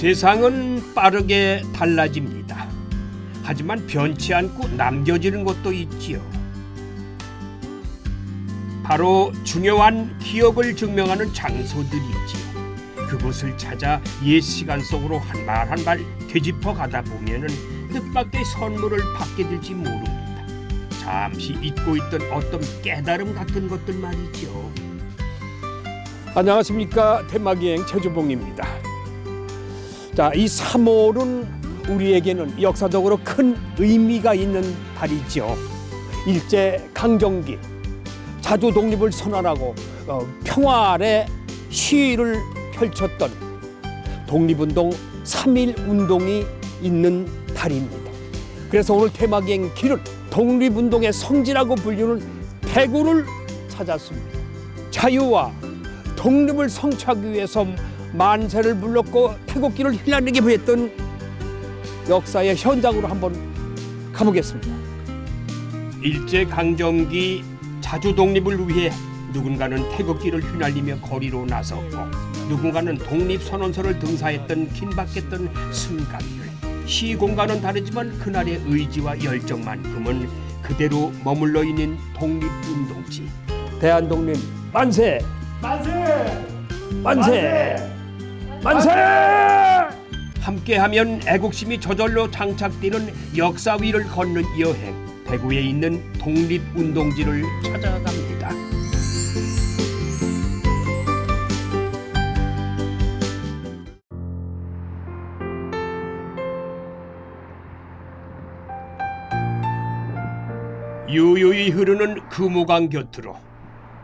세상은 빠르게 달라집니다. 하지만 변치 않고 남겨지는 것도 있지요. 바로 중요한 기억을 증명하는 장소들이지요. 그곳을 찾아 옛 시간 속으로 한 발 한 발 되짚어 가다 보면은 뜻밖의 선물을 받게 될지 모릅니다. 잠시 잊고 있던 어떤 깨달음 같은 것들 말이죠. 안녕하십니까, 테마기행 최주봉입니다. 자, 이 3월은 우리에게는 역사적으로 큰 의미가 있는 달이죠. 일제 강점기, 자주 독립을 선언하고 평화의 시위를 펼쳤던 독립운동 3.1 운동이 있는 달입니다. 그래서 오늘 테마기행 길은 독립운동의 성지라고 불리는 대구를 찾았습니다. 자유와 독립을 성취하기 위해서 만세를 불렀고 태극기를 휘날리게 했던 역사의 현장으로 한번 가보겠습니다. 일제 강점기 자주 독립을 위해 누군가는 태극기를 휘날리며 거리로 나섰고 누군가는 독립선언서를 등사했던 긴박했던 순간들. 시 공간은 다르지만 그날의 의지와 열정만큼은 그대로 머물러 있는 독립운동지. 대한독립 만세! 만세! 만세! 만세! 함께하면 애국심이 저절로 장착되는 역사 위를 걷는 여행. 대구에 있는 독립운동지를 찾아갑니다. 유유히 흐르는 금호강 곁으로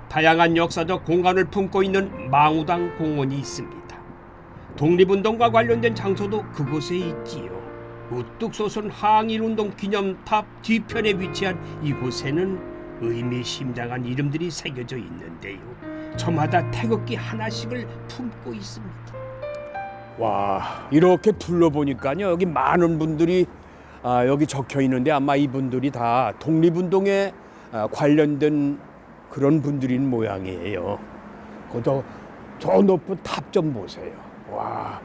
다양한 역사적 공간을 품고 있는 망우당 공원이 있습니다. 독립운동과 관련된 장소도 그곳에 있지요. 우뚝 솟은 항일운동 기념탑 뒤편에 위치한 이곳에는 의미심장한 이름들이 새겨져 있는데요. 저마다 태극기 하나씩을 품고 있습니다. 와, 이렇게 둘러보니까요, 여기 많은 분들이 여기 적혀 있는데 아마 이분들이 다 독립운동에 관련된 그런 분들인 모양이에요. 저 높은 탑 좀 보세요. 와,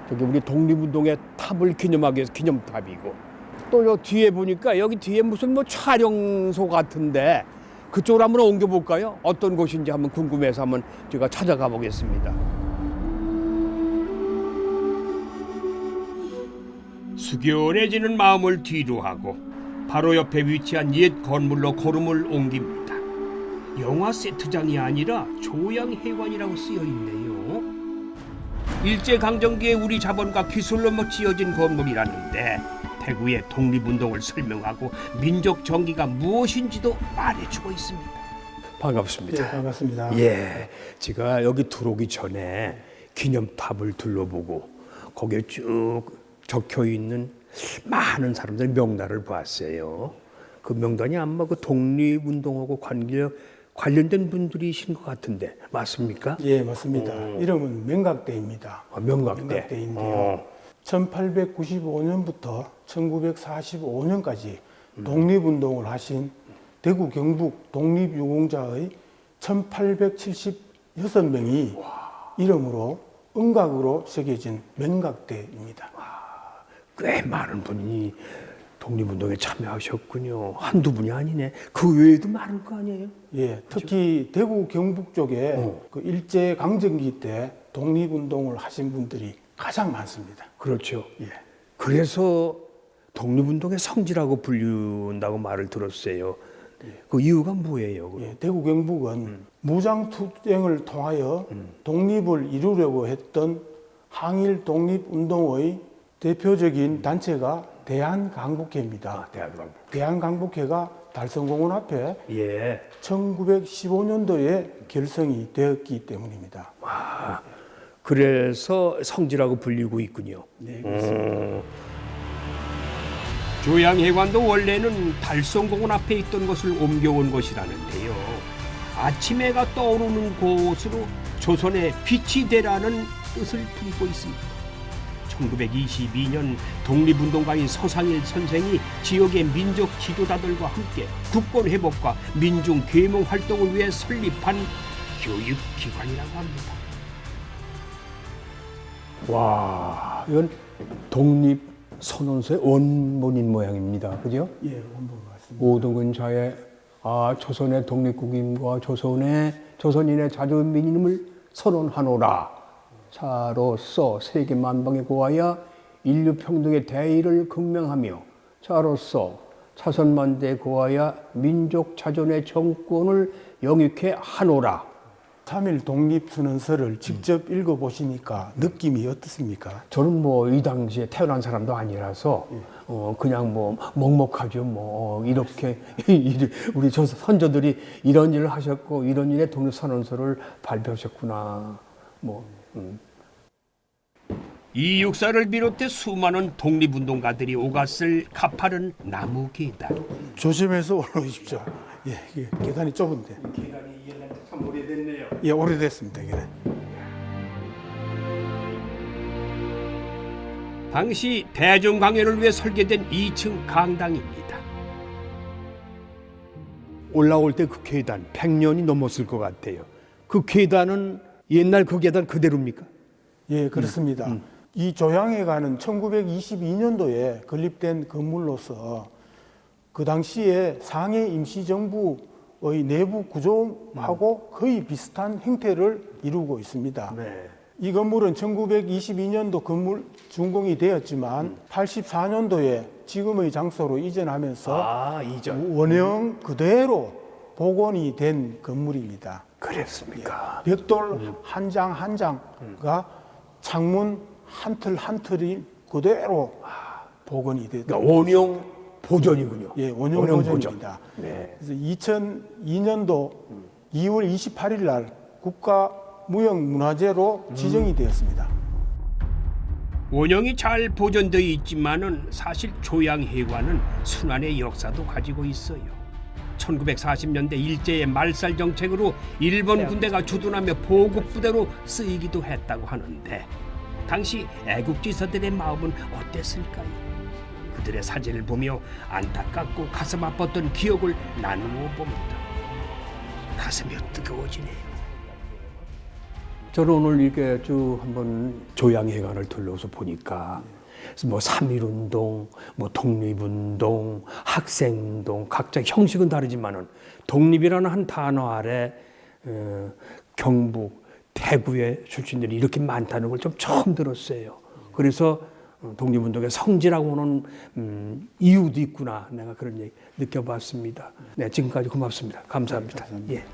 저기 우리 독립운동의 탑을 기념하기 위해서 기념탑이고, 또 요 뒤에 보니까 여기 뒤에 무슨 뭐 촬영소 같은데 그쪽으로 한번 옮겨볼까요? 어떤 곳인지 한번 궁금해서 한번 제가 찾아가 보겠습니다. 숙연해지는 마음을 뒤로 하고 바로 옆에 위치한 옛 건물로 걸음을 옮깁니다. 영화 세트장이 아니라 조양회관이라고 쓰여 있네요. 일제강점기에 우리 자본과 기술로 지어진 건물이라는데 대구의 독립운동을 설명하고 민족 정기가 무엇인지도 말해주고 있습니다. 반갑습니다. 네, 반갑습니다. 예, 제가 여기 들어오기 전에 기념탑을 둘러보고 거기에 쭉 적혀 있는 많은 사람들의 명단을 봤어요. 그 명단이 아마 그 독립운동하고 관련된 분들이신 것 같은데 맞습니까? 예, 맞습니다. 이름은 명각대입니다. 명각대. 명각대인데요. 1895년부터 1945년까지 독립운동을 하신 대구 경북 독립유공자의 1876명이 이름으로 음각으로 새겨진 명각대입니다. 꽤 많은 분이 독립운동에 참여하셨군요. 한두 분이 아니네. 그 외에도 많을 거 아니에요? 예, 특히 대구 경북 쪽에 그 일제 강점기 때 독립운동을 하신 분들이 가장 많습니다. 그렇죠. 예. 그래서 독립운동의 성지라고 불린다고 말을 들었어요. 그 이유가 뭐예요? 예, 대구 경북은 무장투쟁을 통하여 독립을 이루려고 했던 항일 독립운동의 대표적인 단체가 대한강북회입니다. 대한강북회가 달성공원 앞에 예. 1915년도에 결성이 되었기 때문입니다. 그래서 성지라고 불리고 있군요. 네, 그렇습니다. 조양회관도 원래는 달성공원 앞에 있던 것을 옮겨온 것이라는데요. 아침 해가 떠오르는 곳으로 조선의 빛이 되라는 뜻을 품고 있습니다. 1922년 독립운동가인 서상일 선생이 지역의 민족 지도자들과 함께 국권 회복과 민중 계몽 활동을 위해 설립한 교육기관이라고 합니다. 와, 이건 독립선언서의 원본인 모양입니다. 그죠? 예, 원본 맞습니다. 오동근자의 조선의 독립국임과 조선인의 자주민임을 선언하노라. 자로서 세계 만방에 고하여 인류 평등의 대의를 극명하며 자로서 자선만대에 고하여 민족 자존의 정권을 영육해 하노라. 3.1 독립선언서를 직접 읽어보시니까 느낌이 어떻습니까? 저는 뭐 이 당시에 태어난 사람도 아니라서 그냥 뭐 먹먹하죠. 뭐 이렇게 우리 선조들이 이런 일을 하셨고 이런 일에 독립선언서를 발표하셨구나. 이 육사를 비롯해 수많은 독립운동가들이 오갔을 가파른 나무 계단. 조심해서 올라오십시오. 예, 이게 계단이 좁은데. 계단이 참 오래됐네요. 예, 오래됐습니다. 계단. 당시 대중 강연을 위해 설계된 2층 강당입니다. 올라올 때 그 계단 100년이 넘었을 것 같아요. 그 계단은 옛날 그 계단 그대로입니까? 예, 그렇습니다. 이 조양회관은 1922년도에 건립된 건물로서 그 당시에 상해 임시정부의 내부 구조하고 거의 비슷한 형태를 이루고 있습니다. 네. 이 건물은 1922년도 건물 준공이 되었지만 84년도에 지금의 장소로 이전하면서 원형 그대로 복원이 된 건물입니다. 그랬습니까? 벽돌 한 장 한 장과 창문 한 틀 한 틀이 그대로 복원이 됐다. 그러니까 원형 보존이군요. 예, 원형 보존입니다. 네. 그래서 2002년도 2월 28일 날 국가무형문화재로 지정이 되었습니다. 원형이 잘 보존되어 있지만은 사실 조양회관은 순환의 역사도 가지고 있어요. 1940년대 일제의 말살 정책으로 일본 군대가 주둔하며 보급부대로 쓰이기도 했다고 하는데 당시 애국지사들의 마음은 어땠을까요? 그들의 사진을 보며 안타깝고 가슴 아팠던 기억을 나누어 봅니다. 가슴이 뜨거워지네요. 저는 오늘 이렇게 쭉 한번 조양회관을 둘러서 보니까 뭐 3.1운동, 뭐 독립운동, 학생운동 각자 형식은 다르지만은 독립이라는 한 단어 아래 경북, 대구의 출신들이 이렇게 많다는 걸 좀 처음 들었어요. 그래서 독립운동의 성지라고 하는 이유도 있구나. 내가 그런 얘기 느껴봤습니다. 네, 지금까지 고맙습니다. 감사합니다. 예.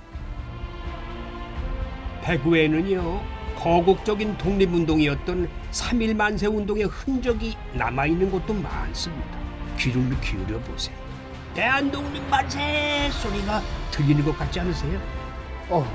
대구에는요 거국적인 독립운동이었던 3.1 만세운동의 흔적이 남아있는 곳도 많습니다. 귀를 기울여 보세요. 대한독립 만세 소리가 들리는 것 같지 않으세요?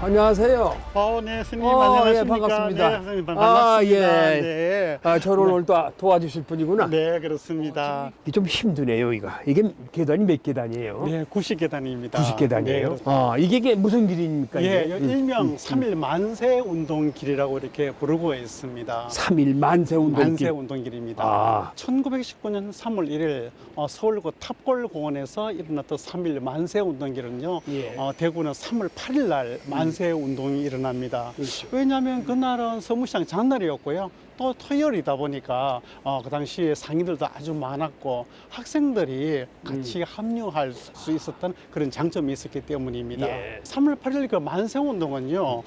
안녕하세요. 네, 스님 안녕하십니까? 예, 반갑습니다. 네, 선생님 반갑습니다. 예. 네. 저를 오늘 또 도와주실 분이구나. 네, 그렇습니다. 이게 좀 힘드네요, 이게 계단이 몇 계단이에요? 네, 90계단입니다. 90계단이에요? 이게 무슨 길입니까? 예, 이게? 일명 3.1 만세 운동길이라고 이렇게 부르고 있습니다. 3.1 만세운동길. 만세 운동길입니다. 1919년 3월 1일 서울구 탑골공원에서 일어났던 3.1 만세 운동길은요. 예. 대구는 3월 8일 날 만세 운동이 일어납니다. 그렇죠. 왜냐하면 그날은 서무시장 장날이었고요. 또 토요일이다 보니까 그 당시에 상인들도 아주 많았고 학생들이 같이 합류할 수 있었던 그런 장점이 있었기 때문입니다. 예. 3월 8일 그 만세운동은요,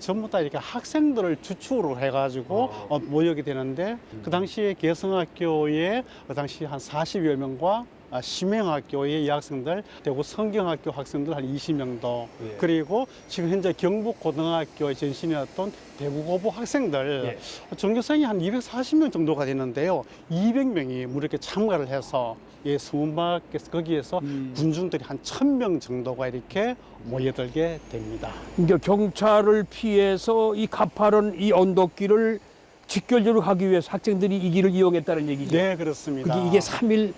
전부 다 이렇게 학생들을 주축으로 해가지고 모여게 되는데 그 당시에 개성학교에 그 당시 한 40여 명과 심행학교의 여학생들, 대구 성경학교 학생들 한 20명도, 예. 그리고 지금 현재 경북고등학교의 전신이었던 대구고보 학생들, 전교생이 한 240명 정도가 되는데요. 200명이 무려 이렇게 참가를 해서 서문밖에서 거기에서 군중들이 한 1000명 정도가 이렇게 모여들게 됩니다. 그러니까 경찰을 피해서 이 가파른 이 언덕길을 직결적으로 가기 위해서 학생들이 이 길을 이용했다는 얘기죠. 네, 그렇습니다. 이게 3.1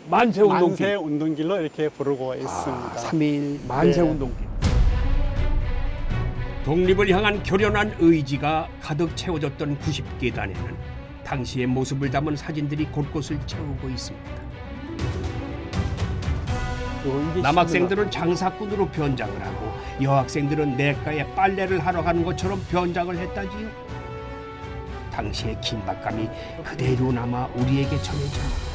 만세운동길. 만세 운동길로 이렇게 부르고 있습니다. 3.1 만세운동길. 독립을 향한 결연한 의지가 가득 채워졌던 90계단에는 당시의 모습을 담은 사진들이 곳곳을 채우고 있습니다. 남학생들은 장사꾼으로 변장을 하고 여학생들은 내과에 빨래를 하러 가는 것처럼 변장을 했다지요. 당시의 긴박감이 그대로 남아 우리에게 전해집니다.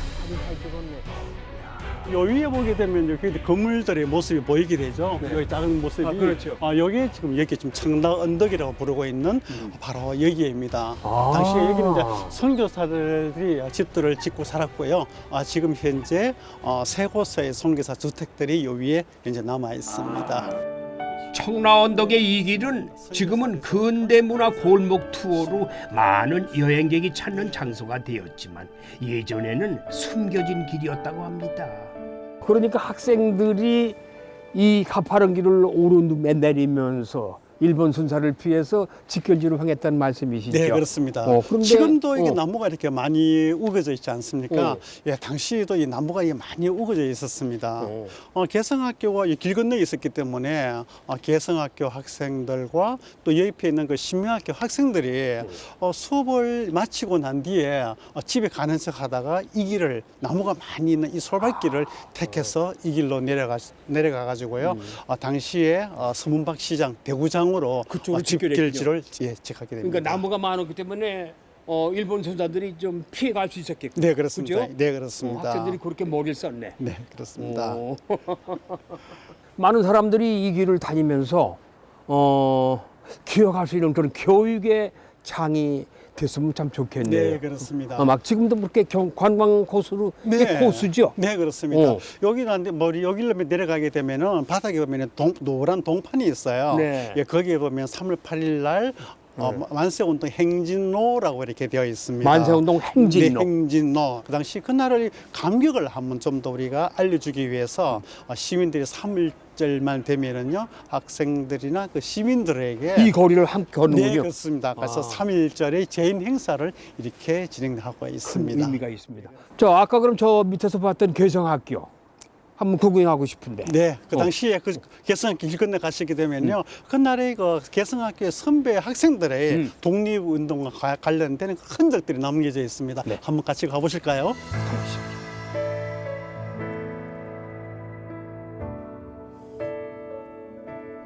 요 위에 보게 되면 여기 건물들의 모습이 보이게 되죠. 여기 작은 모습이. 그렇죠. 여기 지금 여기 지금 청락 언덕이라고 부르고 있는 바로 여기입니다. 당시에 여기는 이제 선교사들이 집들을 짓고 살았고요. 지금 현재 세 곳의 선교사 주택들이 요 위에 이제 남아 있습니다. 청라 언덕의 이 길은 지금은 근대문화 골목 투어로 많은 여행객이 찾는 장소가 되었지만 예전에는 숨겨진 길이었다고 합니다. 그러니까 학생들이 이 가파른 길을 오르내리면서 일본 순사를 피해서 직결지로 향했다는 말씀이시죠? 네, 그렇습니다. 그런데, 지금도 이게 나무가 이렇게 많이 우거져 있지 않습니까? 예, 당시에도 이 나무가 이게 많이 우거져 있었습니다. 개성학교가 이 길 건너에 있었기 때문에 개성학교 학생들과 또 옆에 있는 그 신명학교 학생들이 수업을 마치고 난 뒤에 집에 가는 척 하다가 이 길을 나무가 많이 있는 이 솔밭길을 택해서 이 길로 내려가 가지고요. 당시에 서문박 시장 대구장으로 그쪽으로 집길지를 지하게 됩니다. 그러니까 나무가 많았기 때문에 일본 선사들이 좀 피해갈 수 있었겠고. 네, 그렇습니다. 그죠? 네, 그렇습니다. 학생들이 그렇게 머리를 썼네. 네, 그렇습니다. 많은 사람들이 이 길을 다니면서 기억할 수 있는 그런 교육의 장이 됐으면 참 좋겠네요. 네, 그렇습니다. 막 지금도 그렇게 관광 코스로 이게 코스죠. 네, 그렇습니다. 여기는 여기로 내려가게 되면은 바닥에 보면은 노란 동판이 있어요. 네. 예, 거기에 보면 3월 8일 날 만세운동 행진로라고 이렇게 되어 있습니다. 만세운동 행진로. 네, 행진로. 그 당시 그날의 감격을 한번 좀 더 우리가 알려주기 위해서 시민들이 3일절만 되면은요 학생들이나 그 시민들에게 이 거리를 함께 걷는군요. 네, 그렇습니다. 그래서 3일절의 제인 행사를 이렇게 진행하고 있습니다. 큰 의미가 있습니다. 아까 그럼 저 밑에서 봤던 개성학교 한번 구경하고 싶은데. 네, 그 당시에 그 개성학교 길 건너 가시게 되면요, 그날의 그 개성학교의 선배 학생들의 독립운동과 관련된 흔적들이 남겨져 있습니다. 네. 한번 같이 가보실까요?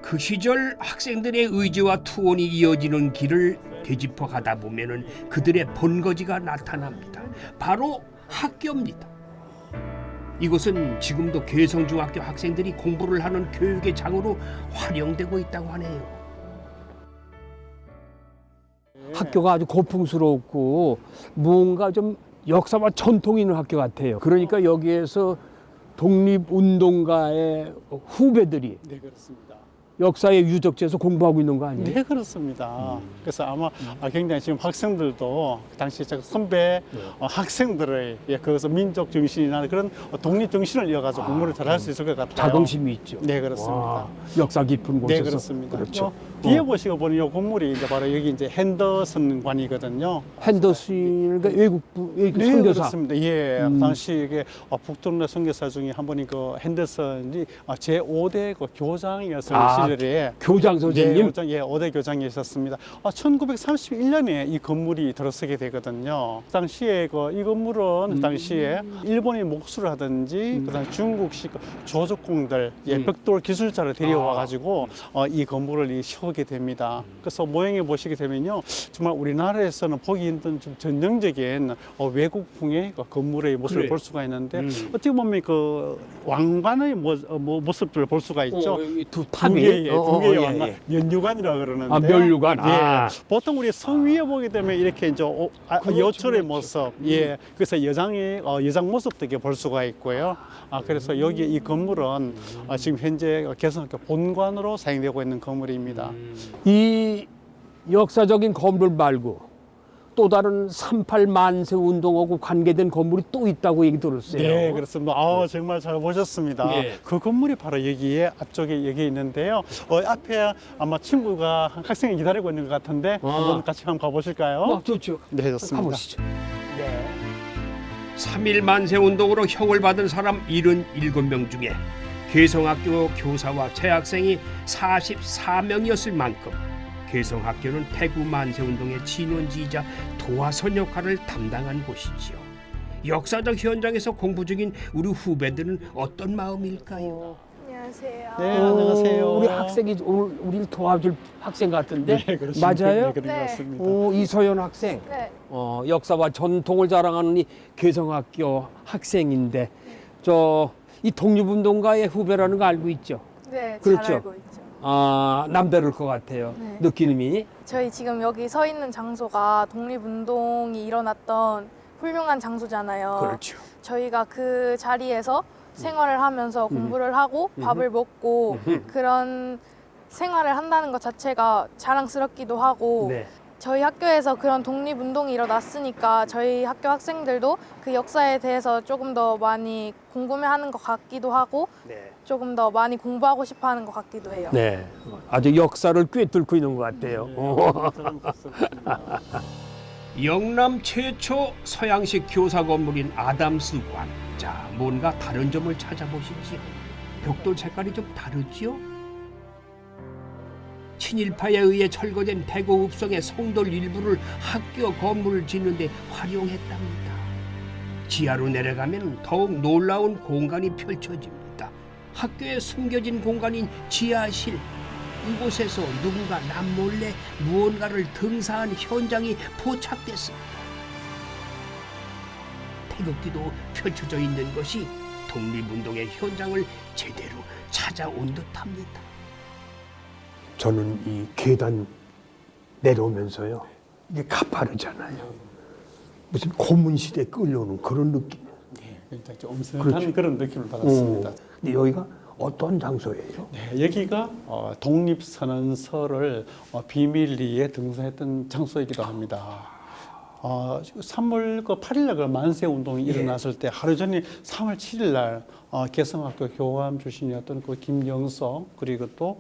그 시절 학생들의 의지와 투혼이 이어지는 길을 되짚어 가다 보면은 그들의 본거지가 나타납니다. 바로 학교입니다. 이곳은 지금도 개성중학교 학생들이 공부를 하는 교육의 장으로 활용되고 있다고 하네요. 학교가 아주 고풍스럽고 뭔가 좀 역사와 전통이 있는 학교 같아요. 그러니까 여기에서 독립운동가의 후배들이 네, 그렇습니다. 역사의 유적지에서 공부하고 있는 거 아니에요? 네, 그렇습니다. 그래서 아마 굉장히 지금 학생들도 그 당시 선배 학생들의 그것은 민족 정신이나 그런 독립 정신을 이어가지고 공부를 잘할 수 있을 것 같아요. 자긍심이 있죠. 네, 그렇습니다. 와, 역사 깊은 곳에서. 네, 그렇습니다. 그렇죠. 뒤에 보시고 보니 이 건물이 이제 바로 여기 이제 핸더슨관이거든요. 핸더슨 그러니까 외국부 네, 선교사. 그렇습니다. 예, 당시 이게 북동네 선교사 중에 한 분이 그 핸더슨이 제5대 그 교장이었을 시절에 교장 선생님. 네, 5대 교장이셨습니다. 1931년에 이 건물이 들어서게 되거든요. 당시에 이 건물은 당시에 일본의 목수를 하든지 그다음 중국식 조적공들, 벽돌 기술자를 데려와 가지고 이 건물을 세우게 됩니다. 그래서 모형에 보시게 되면요, 정말 우리나라에서는 보기 힘든 좀 전형적인 외국풍의 건물의 모습을 그래. 볼 수가 있는데 어떻게 보면 그 왕관의 모습들을 볼 수가 있죠. 두 두 탑이. 개의 예, 왕관, 면류관이라 그러는데. 아, 면류관. 보통 우리 성 위에 보게 되면 이렇게 이제 여철의 모습, 그래서 여장 모습도 이렇게 볼 수가 있고요. 그래서 여기 이 건물은 지금 현재 개성학교 본관으로 사용되고 있는 건물입니다. 이 역사적인 건물 말고 또 다른 38 만세 운동하고 관계된 건물이 또 있다고 얘기 들었어요. 네, 그렇습니다. 정말 잘 보셨습니다. 예. 그 건물이 바로 여기에 앞쪽에 여기 있는데요. 앞에 아마 친구가 학생이 기다리고 있는 것 같은데 한번 같이 한번 가보실까요? 좋죠. 네, 좋습니다. 가보시죠. 네. 3.1 만세운동으로 형을 받은 사람 77명 중에 개성학교 교사와 재학생이 44명이었을 만큼 개성학교는 태구 만세운동의 진원지이자 도화선 역할을 담당한 곳이지요. 역사적 현장에서 공부 중인 우리 후배들은 어떤 마음일까요? 안녕하세요. 네, 안녕하세요. 우리 학생이 오늘 우리를 도와줄 학생 같은데 네, 그렇습니다. 맞아요? 네, 그런 것 네. 같습니다. 이소연 학생. 네. 역사와 전통을 자랑하는 이 개성학교 학생인데 이 독립운동가의 후배라는 거 알고 있죠? 네, 그렇죠. 잘 알고 있죠. 남다를 것 같아요. 네. 느낌이. 저희 지금 여기 서 있는 장소가 독립운동이 일어났던 훌륭한 장소잖아요. 그렇죠. 저희가 그 자리에서 생활을 하면서 공부를 하고 밥을 먹고 그런 생활을 한다는 것 자체가 자랑스럽기도 하고 네. 저희 학교에서 그런 독립운동이 일어났으니까 저희 학교 학생들도 그 역사에 대해서 조금 더 많이 궁금해하는 것 같기도 하고 네. 조금 더 많이 공부하고 싶어하는 것 같기도 해요. 네. 아주 역사를 꿰뚫고 있는 것 같아요. 영남 최초 서양식 교사 건물인 아담스관. 자, 뭔가 다른 점을 찾아보시지요. 벽돌 색깔이 좀 다르지요? 친일파에 의해 철거된 대구 읍성의 성돌 일부를 학교 건물을 짓는 데 활용했답니다. 지하로 내려가면 더욱 놀라운 공간이 펼쳐집니다. 학교에 숨겨진 공간인 지하실. 이곳에서 누군가 남몰래 무언가를 등사한 현장이 포착됐습니다. 태극기도 펼쳐져 있는 것이 독립운동의 현장을 제대로 찾아온 듯합니다. 저는 이 계단 내려오면서요. 이게 가파르잖아요. 무슨 고문시대에 끌려오는 그런 느낌. 네, 굉장히 좀 엄선한 그렇죠. 그런 느낌을 받았습니다. 근데 여기가 어떤 장소예요? 네, 여기가 독립선언서를 비밀리에 등사했던 장소이기도 합니다. 3월 8일 날 만세 운동이 일어났을 때 하루 전에 3월 7일 날 개성학교 교감 출신이었던 그 김영석 그리고 또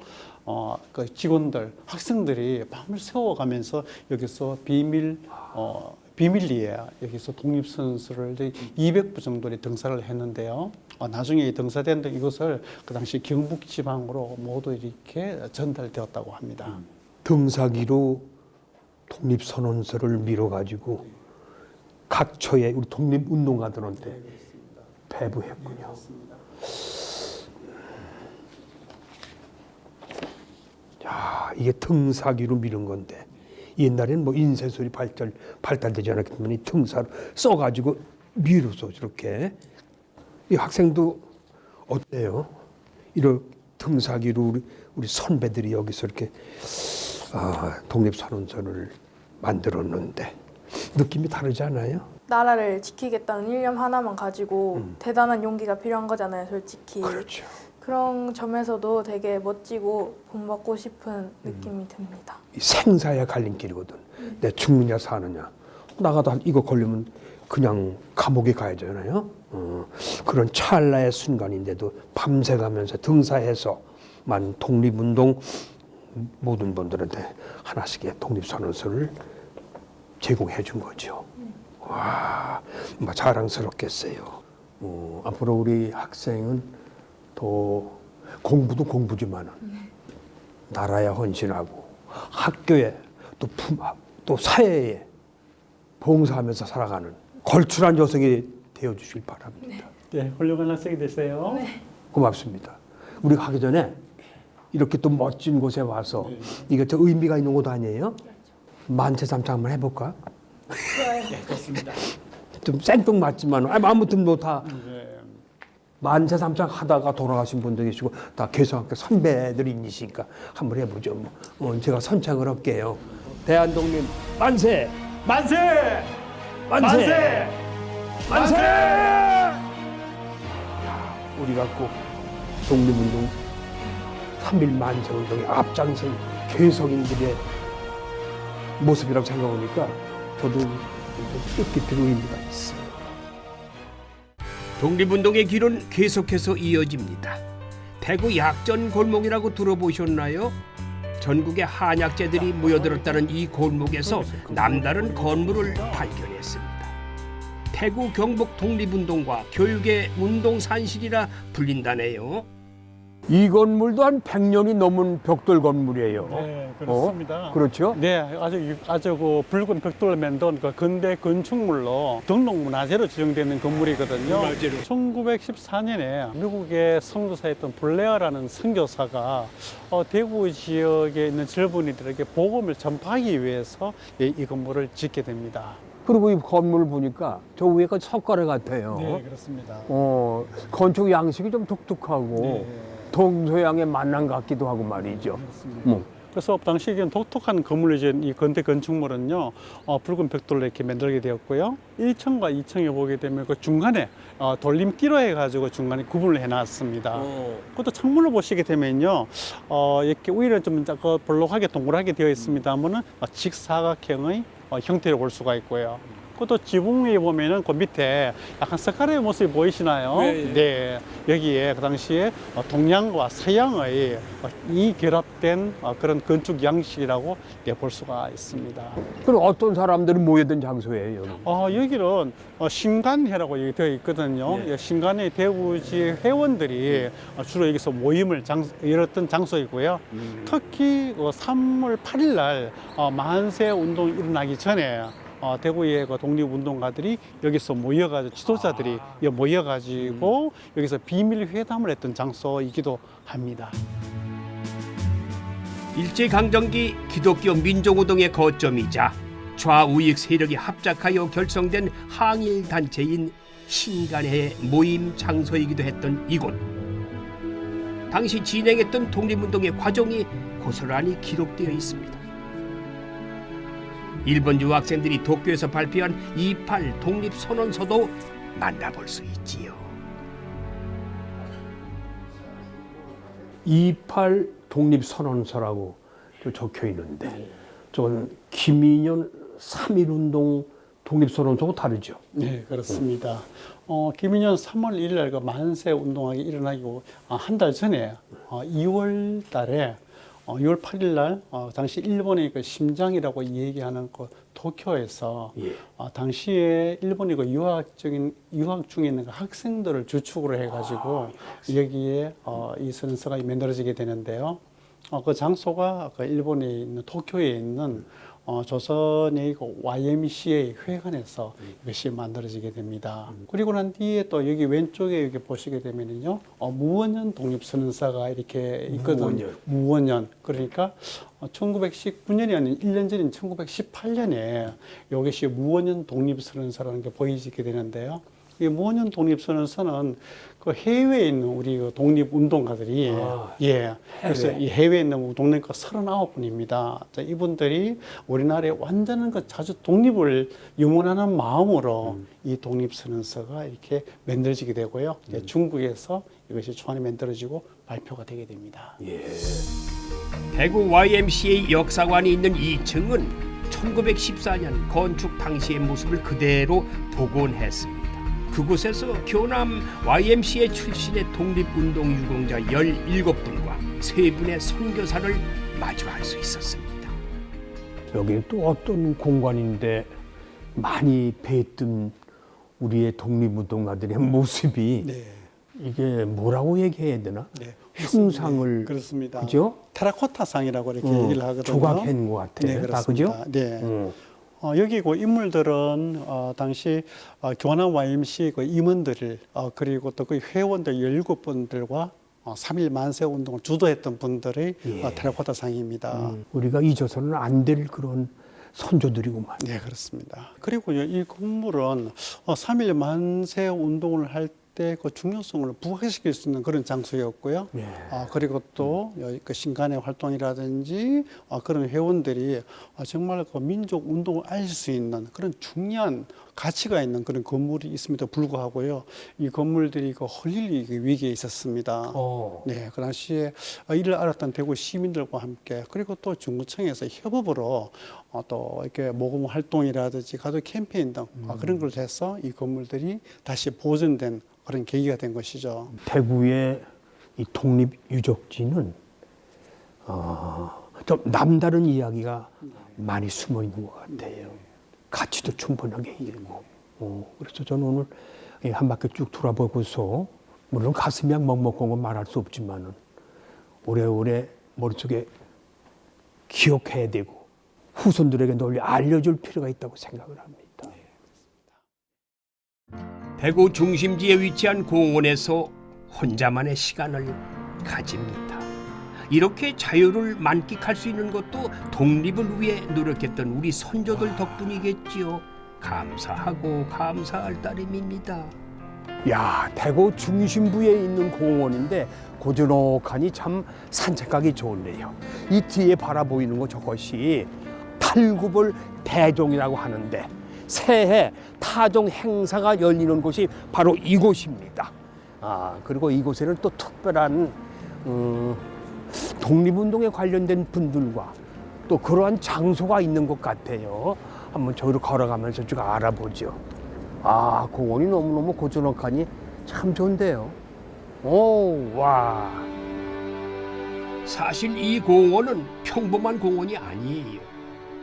그 직원들 학생들이 밤을 새워가면서 여기서 비밀리에 여기서 독립선서를 200부 정도의 등사를 했는데요. 나중에 이 등사된 이것을 그 당시 경북 지방으로 모두 이렇게 전달되었다고 합니다. 등사기로 독립선언서를 밀어가지고 각 처에 우리 독립운동가들한테 배부했군요. 야, 이게 등사기로 밀은 건데 옛날에는 뭐 인쇄술이 발달되지 않았기 때문에 이 등사로 써가지고 밀어서 저렇게 이 학생도 어때요? 이런 등사기로 우리 선배들이 여기서 이렇게 독립선언서를 만들었는데 느낌이 다르지 않아요? 나라를 지키겠다는 일념 하나만 가지고 대단한 용기가 필요한 거잖아요, 솔직히. 그렇죠. 그런 점에서도 되게 멋지고 본받고 싶은 느낌이 듭니다. 이 생사의 갈림길이거든. 내 죽느냐 사느냐. 나가다 이거 걸리면 그냥 감옥에 가야 되잖아요. 그런 찰나의 순간인데도 밤새 가면서 등사해서만 독립운동 모든 분들한테 하나씩의 독립선언서를 제공해 준 거죠. 와, 뭐 자랑스럽겠어요. 앞으로 우리 학생은 더 공부도 공부지만은 나라에 헌신하고 학교에 또 사회에 봉사하면서 살아가는 걸출한 여성이 되어 주실 바랍니다. 네, 훌륭한 학생이 되세요. 네. 고맙습니다. 우리가 가기 전에 이렇게 또 멋진 곳에 와서 이게 저 의미가 있는 곳 아니에요? 만세삼창 한번 해볼까? 네, 좋습니다. 좀 생뚱맞지만 아무튼 뭐 다 만세삼창 하다가 돌아가신 분도 계시고 다 개성학교 선배들이시니까 한번 해보죠. 제가 선창을 할게요. 대한독립 만세! 만세! 만세! 만세! 우리가 꼭 독립운동 3.1 만세운동의 앞장선 개성인들의 모습이라고 생각하니까 저도 뜻깊은 의미가 있어요. 독립운동의 길은 계속해서 이어집니다. 대구 약전 골목이라고 들어보셨나요? 전국의 한약재들이 모여들었다는 이 골목에서 남다른 건물을 발견했습니다. 대구 경북 독립운동과 교육의 운동산실이라 불린다네요. 이 건물도 한 100년이 넘은 벽돌 건물이에요. 네, 그렇습니다. 그렇죠? 네, 아주 그 붉은 벽돌로 만든 그 근대 건축물로 등록문화재로 지정되는 건물이거든요. 1914년에 미국의 선교사였던 블레어라는 선교사가 대구 지역에 있는 젊은이들에게 복음을 전파하기 위해서 이 건물을 짓게 됩니다. 그리고 이 건물 보니까 저 위에가 석가래 같아요. 네, 그렇습니다. 건축 양식이 좀 독특하고 네. 동서양의 만남 같기도 하고 말이죠. 그렇습니다. 그래서 당시 이게 독특한 건물이죠. 이 건대 건축물은요, 붉은 벽돌로 이렇게 만들게 되었고요. 1층과 2층에 보게 되면 그 중간에 돌림기로 해가지고 중간에 구분을 해놨습니다. 그것도 창문을 보시게 되면요, 이렇게 위를 좀 볼록하게 동그랗게 되어 있습니다만은 직사각형의 형태를 볼 수가 있고요. 그것도 지붕 위에 보면은 그 밑에 약간 석가래의 모습이 보이시나요? 네. 여기에 그 당시에 동양과 서양의 이 결합된 그런 건축 양식이라고 볼 수가 있습니다. 그럼 어떤 사람들이 모여든 장소예요? 여기는 신간회라고 여기 되어 있거든요. 신간회 대구지 회원들이 주로 여기서 모임을 열었던 장소이고요. 특히 3월 8일 날 만세 운동이 일어나기 전에 대구의 그 독립운동가들이 여기서 모여가지고 지도자들이 모여가지고 여기서 비밀 회담을 했던 장소이기도 합니다. 일제강점기 기독교 민족운동의 거점이자 좌우익 세력이 합작하여 결성된 항일단체인 신간의 모임 장소이기도 했던 이곳. 당시 진행했던 독립운동의 과정이 고스란히 기록되어 있습니다. 일본 유학생들이 도쿄에서 발표한 28 독립선언서도 만나볼 수 있지요. 28 독립선언서라고 적혀 있는데 저건 김인현 3.1운동 독립선언서하고 다르죠? 네, 그렇습니다. 김인현 3월 1일 날 그 만세 운동이 일어나고 한 달 전에 2월 달에 6월 8일 날 당시 일본의 그 심장이라고 얘기하는 그 도쿄에서 당시에 일본이 그 유학 중에 있는 그 학생들을 주축으로 해가지고 여기에 이 선서가 만들어지게 되는데요. 그 장소가 그 일본에 있는 도쿄에 있는 조선의 그 YMCA 회관에서 이것이 만들어지게 됩니다. 그리고 난 뒤에 또 여기 왼쪽에 이렇게 보시게 되면요, 무원년 독립선언서가 이렇게 있거든요. 무원년. 그러니까 1919년이 아닌 1년 전인 1918년에 이것이 무원년 독립선언서라는 게 보이게 되는데요. 이 무원년 독립선언서는 그 해외에 있는 우리 그 독립운동가들이 그래서 이 해외에 있는 독립가 39분입니다. 이분들이 우리나라의 완전한 그 자주 독립을 염원하는 마음으로 이 독립선언서가 이렇게 만들어지게 되고요. 중국에서 이것이 초안이 만들어지고 발표가 되게 됩니다. 대구 YMCA 역사관이 있는 2층은 1914년 건축 당시의 모습을 그대로 복원했습니다. 그곳에서 교남 YMCA 출신의 독립운동 유공자 17분과 3분의 선교사를 마주할 수 있었습니다. 여기는 또 어떤 공간인데 많이 뵀던 우리의 독립운동가들의 모습이 이게 뭐라고 얘기해야 되나? 흉상을 그렇습니다. 그죠? 테라코타상이라고 이렇게 얘기를 하거든요. 조각한 것 같아. 네, 다 그죠? 그렇습니다. 네. 여기 그 인물들은 당시 교남 YMCA 그 임원들 그리고 또 그 회원들 17분들과 3.1 만세 운동을 주도했던 분들의 테라코타상입니다. 우리가 잊어서는 안 될 그런 선조들이구만. 네, 그렇습니다. 그리고 이 건물은 3.1 만세 운동을 할 때 그 중요성을 부각시킬 수 있는 그런 장소였고요. 그리고 또 그 신간의 활동이라든지 그런 회원들이 정말 그 민족 운동을 알 수 있는 그런 중요한 가치가 있는 그런 건물이 있음에도 불구하고요. 이 건물들이 그 헐릴 위기에 있었습니다. 네, 그 당시에 이를 알았던 대구 시민들과 함께 그리고 또 중구청에서 협업으로 또 이렇게 모금 활동이라든지 가족 캠페인 등 그런 걸 해서 이 건물들이 다시 보존된 그런 계기가 된 것이죠. 대구의 이 독립유적지는 좀 남다른 이야기가 많이 숨어 있는 것 같아요. 가치도 충분하게 있고. 그래서 저는 오늘 한 바퀴 쭉 돌아보고서 물론 가슴이 먹먹한 건 말할 수 없지만은 오래오래 머릿속에 기억해야 되고 후손들에게 널리 알려줄 필요가 있다고 생각을 합니다. 대구 중심지에 위치한 공원에서 혼자만의 시간을 가집니다. 이렇게 자유를 만끽할 수 있는 것도 독립을 위해 노력했던 우리 선조들 덕분이겠지요. 감사하고 감사할 따름입니다. 야, 대구 중심부에 있는 공원인데 고즈넉하니 참 산책하기 좋네요. 이 뒤에 바라보이는 것 저것이 탈구볼 대종이라고 하는데 새해 타종 행사가 열리는 곳이 바로 이곳입니다. 그리고 이곳에는 또 특별한 독립운동에 관련된 분들과 또 그러한 장소가 있는 것 같아요. 한번 저기로 걸어가면서 쭉 알아보죠. 공원이 너무너무 고즈넉하니 참 좋은데요. 와. 사실 이 공원은 평범한 공원이 아니에요.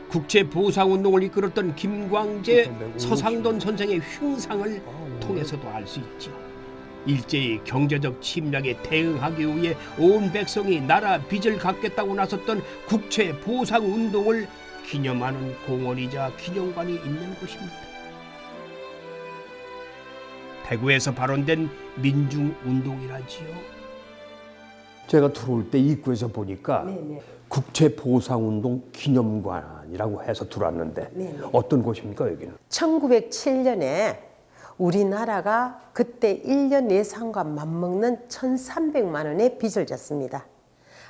국제보상운동을 이끌었던 김광재, 서상돈 선생의 흉상을 통해서도 알 수 있죠. 일제의 경제적 침략에 대응하기 위해 온 백성이 나라 빚을 갚겠다고 나섰던 국제보상운동을 기념하는 공원이자 기념관이 있는 곳입니다. 대구에서 발원된 민중운동이라지요. 제가 들어올 때 입구에서 보니까 국제보상운동 기념관이라고 해서 들어왔는데 어떤 곳입니까 여기는? 1907년에 우리나라가 그때 1년 예산과 맞먹는 1,300만 원의 빚을 졌습니다.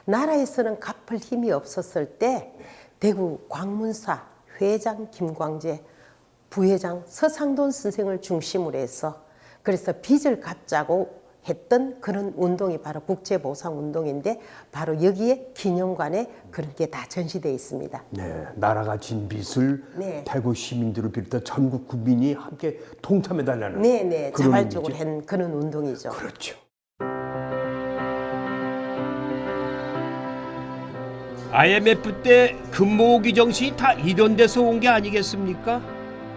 나라에서는 갚을 힘이 없었을 때 대구 광문사 회장 김광재, 부회장 서상돈 선생을 중심으로 해서 그래서 빚을 갚자고 했던 그런 운동이 바로 국제보상운동인데 바로 여기에 기념관에 그런 게 다 전시되어 있습니다. 네, 나라가 진 빚을 네. 대구 시민들을 비롯해 전국 국민이 함께 동참해달라는 네네, 그런 자발적으로 의미죠. 한 그런 운동이죠. 그렇죠. IMF 때 금모으기 정신이 다 이런 데서 온 게 아니겠습니까?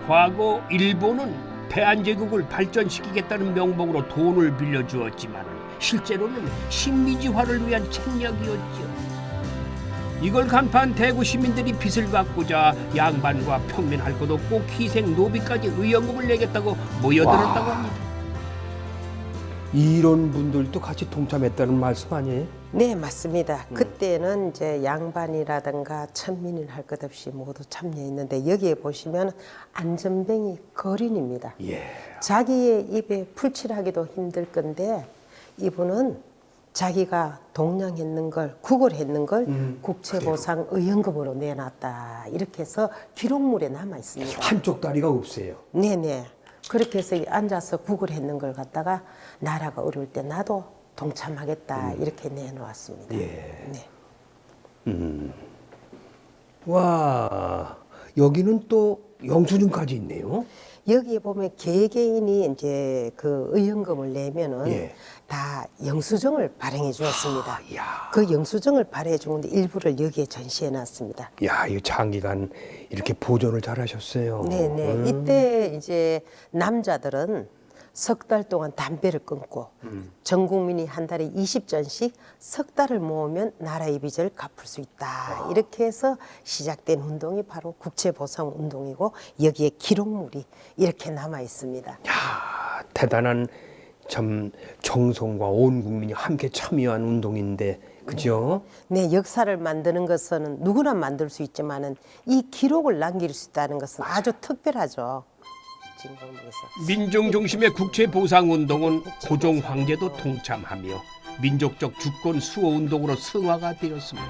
과거 일본은 대한제국을 발전시키겠다는 명목으로 돈을 빌려주었지만 실제로는 식민지화를 위한 책략이었죠. 이걸 간파한 대구 시민들이 빚을 갚고자 양반과 평민할 것 없고 희생 노비까지 의연금을 내겠다고 모여들었다고 합니다. 이런 분들도 같이 동참했다는 말씀 아니에요? 네, 맞습니다. 그때는 이제 양반이라든가 천민을 할 것 없이 모두 참여했는데 여기에 보시면 안전뱅이 거린입니다. 예. 자기의 입에 풀칠하기도 힘들 건데 이분은 자기가 동량했는 걸, 구걸했는 걸 국채보상 의연금으로 내놨다. 이렇게 해서 기록물에 남아 있습니다. 한쪽 다리가 없어요. 네네. 그렇게 해서 앉아서 구걸했는 걸 갖다가 나라가 어려울 때 나도 동참하겠다. 이렇게 내놓았습니다. 예. 네. 와, 여기는 또 영수증까지 있네요. 여기에 보면 개개인이 이제 그 의연금을 내면은 예. 다 영수증을 발행해 주었습니다. 야. 그 영수증을 발행해 준 건데 일부를 여기에 전시해 놨습니다. 야, 이거 장기간 이렇게 보존을 잘 하셨어요. 네네. 이때 이제 남자들은 석 달 동안 담배를 끊고 전 국민이 한 달에 20전씩 석 달을 모으면 나라의 빚을 갚을 수 있다. 이렇게 해서 시작된 운동이 바로 국제보상운동이고 여기에 기록물이 이렇게 남아 있습니다. 야, 대단한 참 정성과 온 국민이 함께 참여한 운동인데, 그죠? 네, 역사를 만드는 것은 누구나 만들 수 있지만은 이 기록을 남길 수 있다는 것은 아주 특별하죠. 민중 중심의 국제보상운동은 고종 황제도 동참하며 민족적 주권 수호 운동으로 승화가 되었습니다.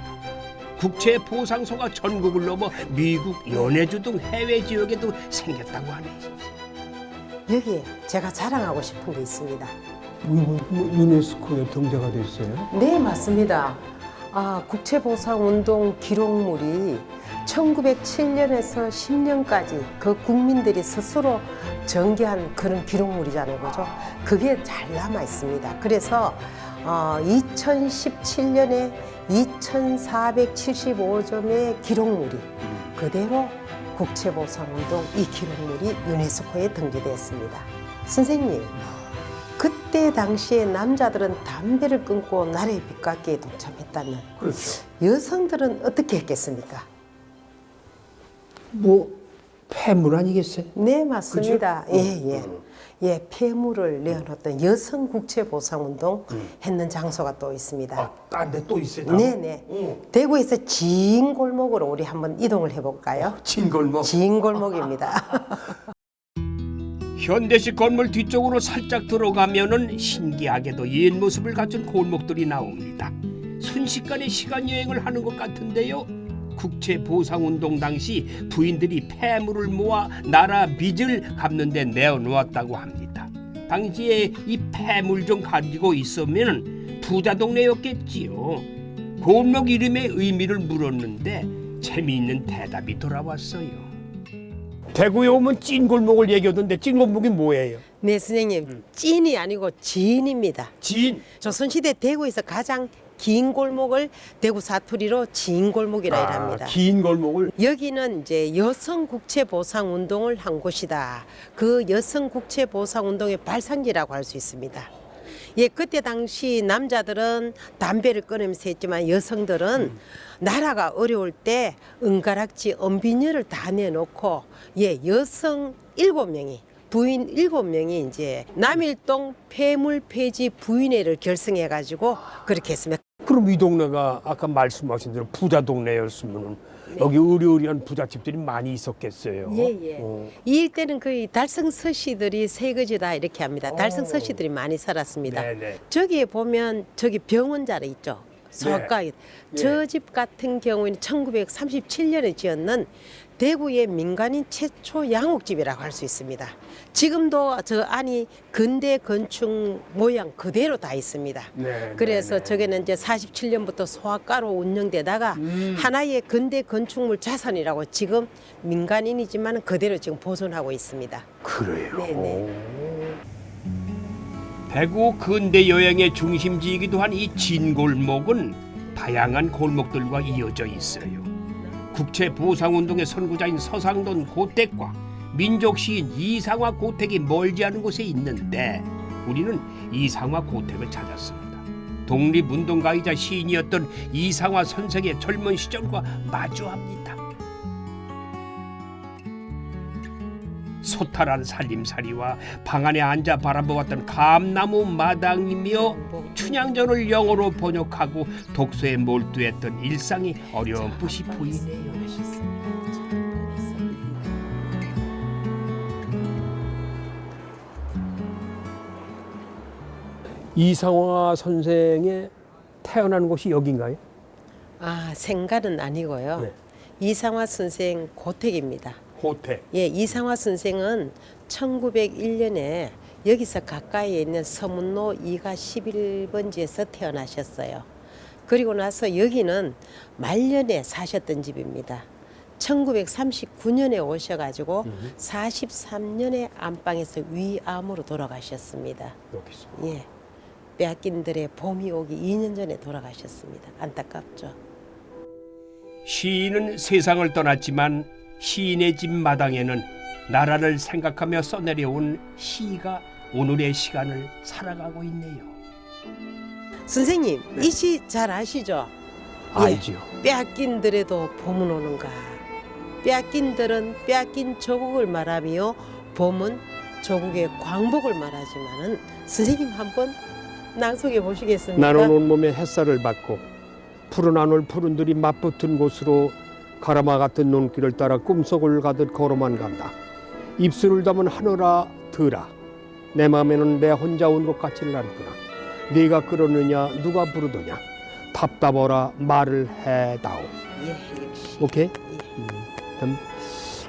국제보상소가 전국을 넘어 미국, 연해주 등 해외 지역에도 생겼다고 하네요. 여기에 제가 자랑하고 싶은 게 있습니다. 유네스코에 등재가 됐어요? 네, 맞습니다. 국제보상운동 기록물이 1907년에서 10년까지 그 국민들이 스스로 전개한 그런 기록물이잖아요, 그죠? 그게 잘 남아 있습니다. 그래서 2017년에 2,475점의 기록물이 그대로 국제보상운동 이 기록물이 유네스코에 등재됐습니다. 선생님, 그때 당시에 남자들은 담배를 끊고 나라의 빛깎이에 동참했다면 그렇죠. 여성들은 어떻게 했겠습니까? 뭐 폐물 아니겠어요? 네, 맞습니다. 예, 폐물을 내어놓던 여성 국채 보상 운동 했는 장소가 또 있습니다. 딴 데 또 있어요? 네네. 대구에서 진 골목으로 우리 한번 이동을 해볼까요? 진골목. 진 골목입니다. 현대식 건물 뒤쪽으로 살짝 들어가면은 신기하게도 옛 모습을 갖춘 골목들이 나옵니다. 순식간에 시간 여행을 하는 것 같은데요. 국채 보상 운동 당시 부인들이 폐물을 모아 나라 빚을 갚는 데 내어놓았다고 합니다. 당시에 이 폐물 좀 가지고 있으면 부자 동네였겠지요. 골목 이름의 의미를 물었는데 재미있는 대답이 돌아왔어요. 대구에 오면 찐골목을 얘기하던데 찐골목이 뭐예요? 네, 선생님. 찐이 아니고 진입니다. 진. 조선시대 대구에서 가장 긴 골목을 대구 사투리로 진골목이라 합니다. 긴 골목을. 여기는 이제 여성 국채 보상 운동을 한 곳이다. 그 여성 국채 보상 운동의 발상지라고 할 수 있습니다. 예, 그때 당시 남자들은 담배를 끊으면서 했지만 여성들은 나라가 어려울 때 은가락지 은비녀를 다 내놓고 여성 7명이 부인 7명이 이제 남일동 폐물 폐지 부인회를 결성해 가지고 그렇게 했습니다. 그럼 이 동네가 아까 말씀하신 대로 부자 동네였으면 여기 의리의리한 부잣집들이 많이 있었겠어요. 예. 이 일대는 거의 달성 서씨들이 세거지다 이렇게 합니다. 달성 서씨들이 많이 살았습니다. 네네. 저기에 보면 저기 병원자로 있죠. 소아과. 저 집 같은 경우에는 1937년에 지었는 대구의 민간인 최초 양옥집이라고 할 수 있습니다. 지금도 저 안이 근대 건축 모양 그대로 다 있습니다. 그래서 저게는 이제 47년부터 소아과로 운영되다가 하나의 근대 건축물 자산이라고 지금 민간인이지만 그대로 지금 보존하고 있습니다. 그래요. 네네. 대구 근대 여행의 중심지이기도 한 이 진골목은 다양한 골목들과 이어져 있어요. 국채 보상 운동의 선구자인 서상돈 고택과 민족 시인 이상화 고택이 멀지 않은 곳에 있는데 우리는 이상화 고택을 찾았습니다. 독립운동가이자 시인이었던 이상화 선생의 젊은 시절과 마주합니다. 소탈한 살림살이와 방 안에 앉아 바라보았던 감나무 마당이며 춘향전을 영어로 번역하고 독서에 몰두했던 일상이 어렴풋이 보이네요. 이상화 선생의 태어난 곳이 여긴가요? 아, 생가는 아니고요. 네. 이상화 선생 고택입니다. 고택. 예, 이상화 선생은 1901년에 여기서 가까이에 있는 서문로 2가 11번지에서 태어나셨어요. 그리고 나서 여기는 말년에 사셨던 집입니다. 1939년에 오셔가지고 43년에 안방에서 위암으로 돌아가셨습니다. 여기 있습니다. 예, 빼앗긴들의 봄이 오기 2년 전에 돌아가셨습니다. 안타깝죠. 시인은 세상을 떠났지만 시인의 집 마당에는 나라를 생각하며 써내려온 시가 오늘의 시간을 살아가고 있네요. 선생님, 이 시 잘 아시죠? 알지요. 빼앗긴들에도 봄은 오는가. 빼앗긴들은 빼앗긴 조국을 말하며 봄은 조국의 광복을 말하지만은 선생님 한번 낭송해 보시겠습니까? 나는 온몸에 햇살을 받고 푸른 하늘 푸른들이 맞붙은 곳으로 가라마 같은 눈길을 따라 꿈속을 가듯 걸어만 간다. 입술을 담은 하늘아 들아. 내 맘에는 내 혼자 온 것 같지는 않구나. 네가 끌었느냐 누가 부르더냐. 답답하라 말을 해다오. 예, 역시. 오케이?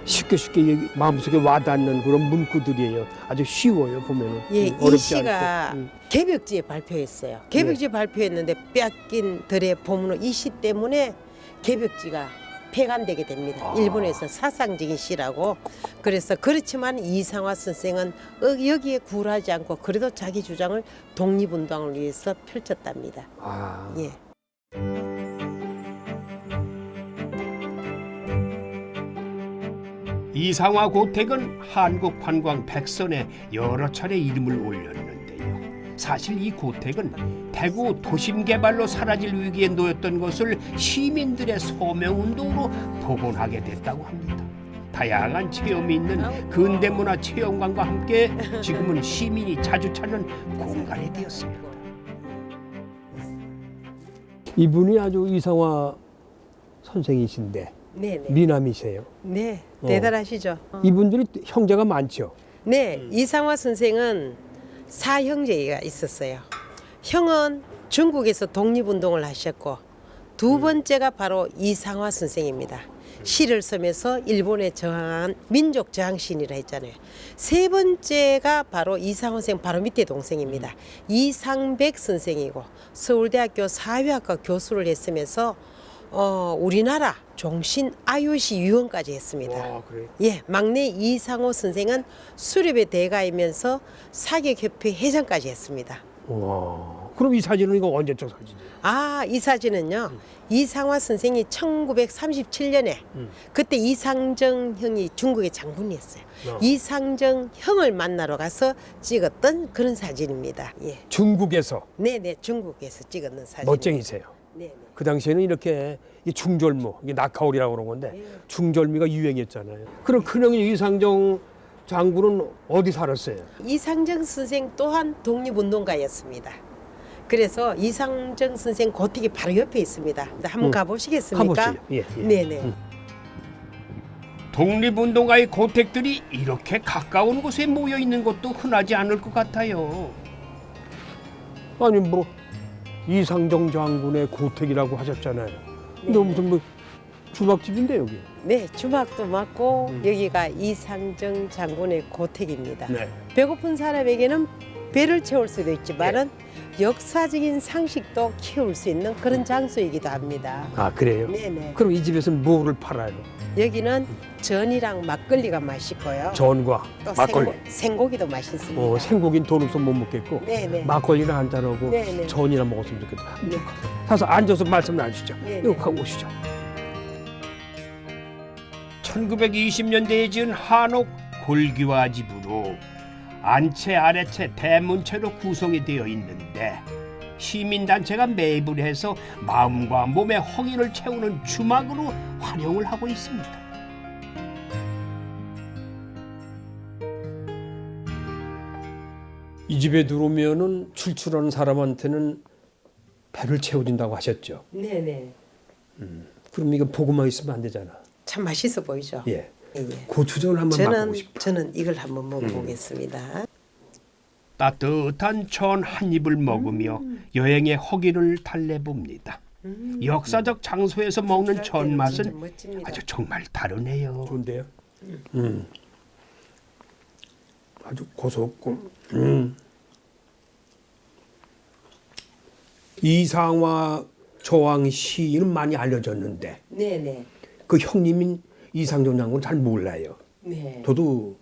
쉽게 마음속에 와닿는 그런 문구들이에요. 아주 쉬워요 보면은. 예, 이 어렵지 시가 않고. 개벽지에 발표했어요. 개벽지에 발표했는데 빼앗긴 들의 봄은 이 시 때문에 개벽지가 폐간되게 됩니다. 일본에서 사상적인 시라고. 그래서 그렇지만 이상화 선생은 여기에 굴하지 않고 그래도 자기 주장을 독립운동을 위해서 펼쳤답니다. 예. 이상화 고택은 한국관광 백선에 여러 차례 이름을 올렸는데요. 사실 이 고택은 대구 도심 개발로 사라질 위기에 놓였던 것을 시민들의 서명운동으로 복원하게 됐다고 합니다. 다양한 체험이 있는 근대문화 체험관과 함께 지금은 시민이 자주 찾는 공간이 되었습니다. 이분이 아주 이상화 선생이신데 네네. 미남이세요. 네, 대단하시죠. 이분들이 형제가 많죠. 네, 이상화 선생은 사형제가 있었어요. 형은 중국에서 독립운동을 하셨고 두 번째가 바로 이상화 선생입니다. 시를 쓰면서 일본에 저항한 민족 저항신이라 했잖아요. 세 번째가 바로 이상화 선생 바로 밑에 동생입니다. 이상백 선생이고 서울대학교 사회학과 교수를 했으면서 우리나라 종신 IOC 위원까지 했습니다. 그래요? 예, 막내 이상호 선생은 수렵의 대가이면서 사격협회 회장까지 했습니다. 와, 그럼 이 사진은 이거 언제적 사진이에요? 아, 이 사진은요. 이상화 선생이 1937년에 그때 이상정 형이 중국의 장군이었어요. 이상정 형을 만나러 가서 찍었던 그런 사진입니다. 예. 중국에서 네네, 중국에서 찍었는 사진. 멋쟁이세요. 네네. 그 당시에는 이렇게 이 중절모, 이게 낙하오리라고 그런 건데 중절미가 유행했잖아요. 그럼 큰형이 이상정 장군은 어디 살았어요? 이상정 선생 또한 독립운동가였습니다. 그래서 이상정 선생 고택이 바로 옆에 있습니다. 한번 가보시겠습니까? 가보시죠. 예, 예. 네네. 독립운동가의 고택들이 이렇게 가까운 곳에 모여 있는 것도 흔하지 않을 것 같아요. 아니 뭐 이상정 장군의 고택이라고 하셨잖아요. 근데 무슨 뭐 주막집인데 여기. 네, 주막도 맞고 여기가 이상정 장군의 고택입니다. 네. 배고픈 사람에게는 배를 채울 수도 있지만은 역사적인 상식도 키울 수 있는 그런 장소이기도 합니다. 아 그래요? 네네. 그럼 이 집에서는 뭐를 팔아요? 여기는 전이랑 막걸리가 맛있고요. 전과 또 막걸리. 생고기도 맛있습니다. 생고기는 돈 없어 못 먹겠고 네네. 막걸리는 한잔하고 네네. 전이나 먹었으면 좋겠다. 네. 가서 앉아서 말씀 나누시죠. 네네. 이거 하고 오시죠. 1920년대에 지은 한옥 골기와 집으로 안채 아래채 대문채로 구성이 되어 있는데 시민단체가 매입을 해서 마음과 몸의 허기를 채우는 주막으로 활용을 하고 있습니다. 이 집에 들어오면은 출출하는 사람한테는 배를 채워준다고 하셨죠. 네네. 그럼 이거 보고만 있으면 안 되잖아. 참 맛있어 보이죠? 예. 예. 고추전을 한번 맛보고 싶다. 저는 이걸 한번 먹어보겠습니다. 따뜻한 전 한 입을 먹으며 여행의 허기를 달래봅니다. 역사적 장소에서 먹는 전 맛은 멋집니다. 아주 정말 다르네요. 좋은데요? 아주 고소했고. 이상화 조항 시인은 많이 알려졌는데 네네. 그 형님인 이상정 장군 잘 몰라요. 네. 저도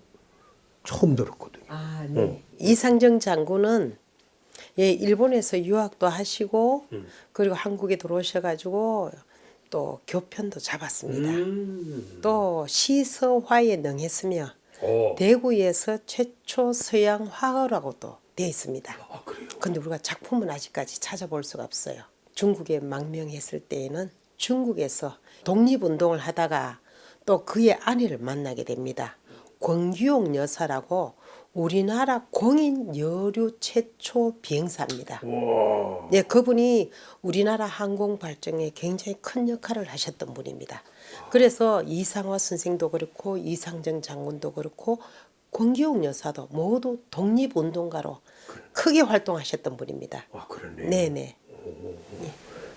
처음 들었거든요. 아, 네. 이상정 장군은 예, 일본에서 유학도 하시고 그리고 한국에 들어오셔가지고 또 교편도 잡았습니다. 또 시서화에 능했으며 대구에서 최초 서양 화가라고도 되어 있습니다. 아, 그래요? 근데 우리가 작품은 아직까지 찾아볼 수가 없어요. 중국에 망명했을 때에는 중국에서 독립운동을 하다가 또 그의 아내를 만나게 됩니다. 권규용 여사라고 우리나라 공인 여류 최초 비행사입니다. 네, 그분이 우리나라 항공 발전에 굉장히 큰 역할을 하셨던 분입니다. 그래서 이상화 선생도 그렇고 이상정 장군도 그렇고 권규용 여사도 모두 독립운동가로 크게 활동하셨던 분입니다. 아, 그러네. 네네.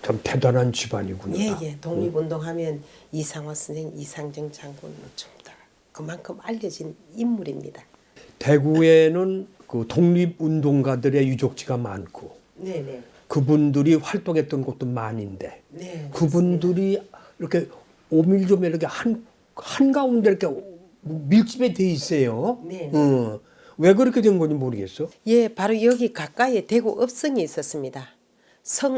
참 대단한 집안이구나. 예예. 독립운동하면 이상화 선생, 이상정 장군은 전부 다 그만큼 알려진 인물입니다. 대구에는 그 독립운동가들의 유적지가 많고 네네. 그분들이 활동했던 곳도 많은데 네. 그분들이 이렇게 오밀조밀 이렇게 한 가운데 이렇게 밀집에 돼 있어요. 네. 왜 그렇게 된 건지 모르겠어. 예, 바로 여기 가까이에 대구 읍성이 있었습니다.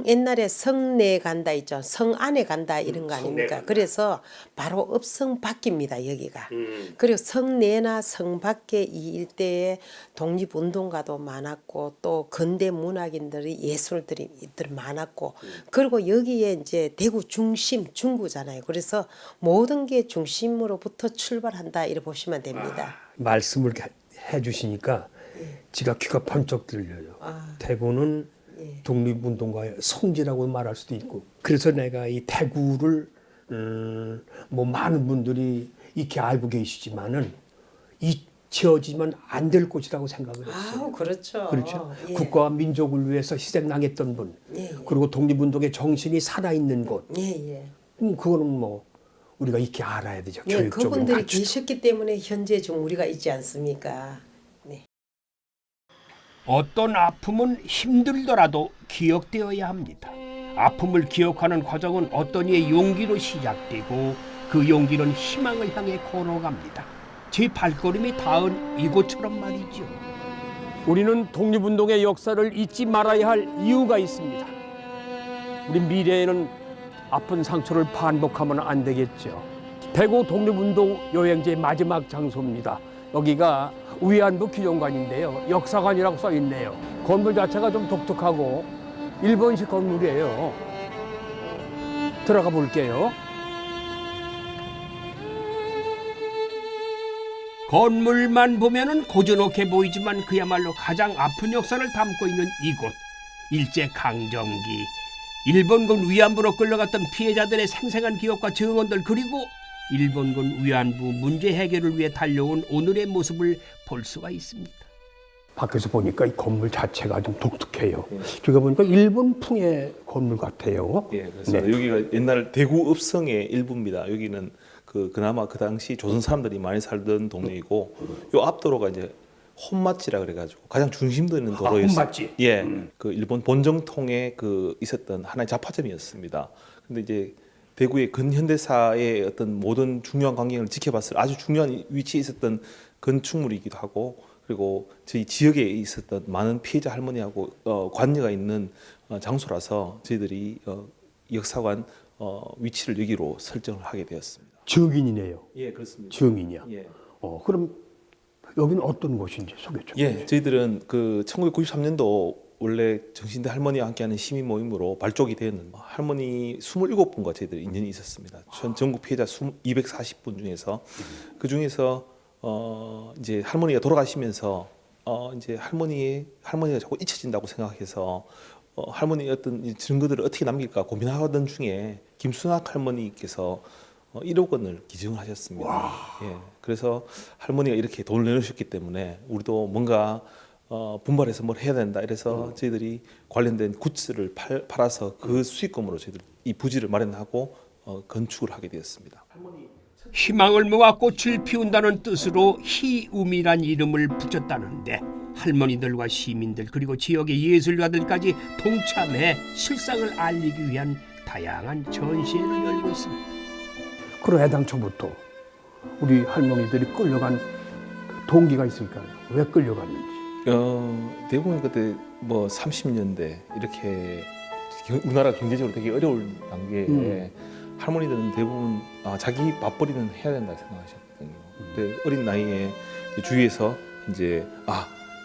옛날에 성내 간다 있죠. 성 안에 간다 이런 거 아닙니까? 그래서 바로 읍성 밖입니다. 여기가. 그리고 성내나 성 밖에 이 일대에 독립운동가도 많았고 또 근대 문학인들이 예술들이 많았고 그리고 여기에 이제 대구 중심 중구잖아요. 그래서 모든 게 중심으로부터 출발한다 이렇게 보시면 됩니다. 말씀을 해주시니까 제가 귀가 번쩍 들려요. 대구는 독립운동가의 성지라고 말할 수도 있고 그래서 내가 이 대구를 뭐 많은 분들이 이렇게 알고 계시지만은 잊혀지면 안 될 곳이라고 생각을 했어요. 그렇죠. 그렇죠. 예. 국가와 민족을 위해서 희생당했던 분, 그리고 독립운동의 정신이 살아있는 곳. 예. 그거는 뭐 우리가 이렇게 알아야 되죠. 예, 교육적으로 그분들이 가르치고. 계셨기 때문에 현재 좀 우리가 있지 않습니까? 네. 어떤 아픔은 힘들더라도 기억되어야 합니다. 아픔을 기억하는 과정은 어떤 이의 용기로 시작되고 그 용기는 희망을 향해 걸어갑니다. 제 발걸음이 닿은 이곳처럼 말이죠. 우리는 독립운동의 역사를 잊지 말아야 할 이유가 있습니다. 우리 미래에는 아픈 상처를 반복하면 안 되겠죠. 대구 독립운동 여행지의 마지막 장소입니다. 여기가 위안부 기념관인데요. 역사관이라고 써 있네요. 건물 자체가 좀 독특하고 일본식 건물이에요. 들어가 볼게요. 건물만 보면은 고즈넉해 보이지만 그야말로 가장 아픈 역사를 담고 있는 이곳. 일제 강점기 일본군 위안부로 끌려갔던 피해자들의 생생한 기억과 증언들 그리고 일본군 위안부 문제 해결을 위해 달려온 오늘의 모습을 볼 수가 있습니다. 밖에서 보니까 이 건물 자체가 좀 독특해요. 제가 보니까 일본풍의 건물 같아요. 예, 그렇습니다. 여기가 옛날 대구 읍성의 일부입니다. 여기는 그나마 그 당시 조선 사람들이 많이 살던 동네이고 요 앞도로가 이제 혼마지라 그래가지고 가장 중심도 있는 도로였어요. 혼마지. 예, 그 일본 본정통에 있었던 하나의 잡화점이었습니다. 근데 이제 대구의 근현대사의 어떤 모든 중요한 광경을 지켜봤을 아주 중요한 위치에 있었던 건축물이기도 하고 그리고 저희 지역에 있었던 많은 피해자 할머니하고 관여가 있는 장소라서 저희들이 역사관 위치를 여기로 설정을 하게 되었습니다. 증인이네요. 예, 그렇습니다. 증인이야. 예. 그럼 여기는 어떤 곳인지 소개 좀. 예, 저희들은 1993년도 원래 정신대 할머니와 함께하는 시민 모임으로 발족이 되었는데 할머니 27분과 저희들 인연이 있었습니다. 전 전국 피해자 240분 중에서 그 중에서 이제 할머니가 돌아가시면서 이제 할머니가 자꾸 잊혀진다고 생각해서 할머니의 어떤 증거들을 어떻게 남길까 고민하던 중에 김순학 할머니께서 1억 원을 기증을 하셨습니다. 예, 그래서 할머니가 이렇게 돈을 내놓으셨기 때문에 우리도 뭔가 분발해서 뭘 해야 된다. 이래서 저희들이 관련된 굿즈를 팔아서 그 수익금으로 저희들 이 부지를 마련하고 건축을 하게 되었습니다. 희망을 모아 꽃을 피운다는 뜻으로 희움이란 이름을 붙였다는데 할머니들과 시민들 그리고 지역의 예술가들까지 동참해 실상을 알리기 위한 다양한 전시회를 열고 있습니다. 그럼 애당초부터 우리 할머니들이 끌려간 동기가 있을까요? 왜 끌려갔는지. 대부분 그때 뭐 30년대 이렇게 우리나라 경제적으로 되게 어려운 단계에 할머니들은 대부분 자기 맞벌이는 해야 된다 생각하셨거든요. 근데 어린 나이에 주위에서 이제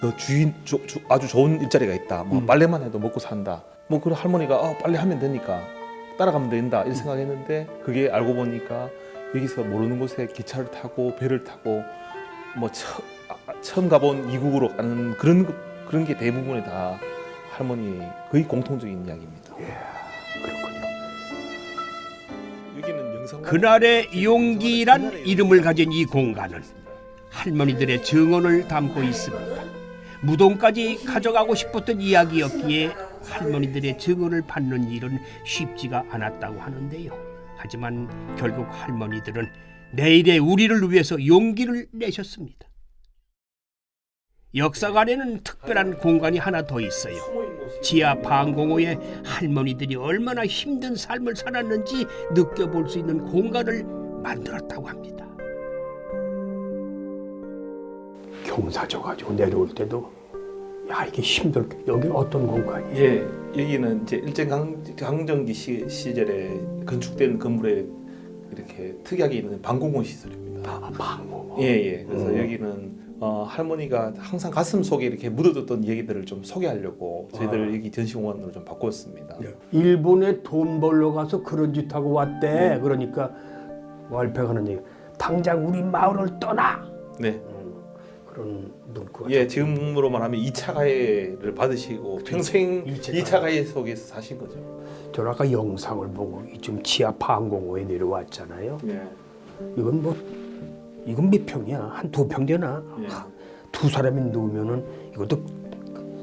너 주인 아주 좋은 일자리가 있다. 뭐 빨래만 해도 먹고 산다. 뭐 그런 할머니가 빨래 하면 되니까 따라가면 된다 이렇게 생각했는데 그게 알고 보니까 여기서 모르는 곳에 기차를 타고 배를 타고 뭐 처음 가본 이국으로 가는 그런 게 대부분이 다 할머니 거의 공통적인 이야기입니다. 그렇군요. 여기는 영상 그날의 용기란 이름을 가진 이 공간은 할머니들의 증언을 담고 있습니다. 무덤까지 가져가고 싶었던 이야기였기에 할머니들의 증언을 받는 일은 쉽지가 않았다고 하는데요. 하지만 결국 할머니들은 내일의 우리를 위해서 용기를 내셨습니다. 역사관에는 특별한 공간이 하나 더 있어요. 지하 방공호에 할머니들이 얼마나 힘든 삶을 살았는지 느껴볼 수 있는 공간을 만들었다고 합니다. 경사 져가지고 내려올 때도 야, 이게 힘들게. 여기 어떤 공간이에요? 예, 여기는 이제 일제강점기 시절에 건축된 건물에 이렇게 특이하게 있는 방공호 시설입니다. 아, 방공. 예. 그래서 여기는 할머니가 항상 가슴 속에 이렇게 묻어뒀던 얘기들을 좀 소개하려고 저희들 여기 전시공간으로 좀 바꿨습니다. 일본에 돈 벌러 가서 그런 짓 하고 왔대. 그러니까 월패가 하는 얘기. 당장 우리 마을을 떠나. 네. 그런 문구가. 예, 지금으로 말하면 2차 가해를 받으시고 평생 2차 가해 속에서 사신 거죠. 저 아까 영상을 보고 지금 지하 방공호에 내려왔잖아요. 예. 이건 몇 평이야? 한 2평 되나? 예. 두 사람이 누우면은 이것도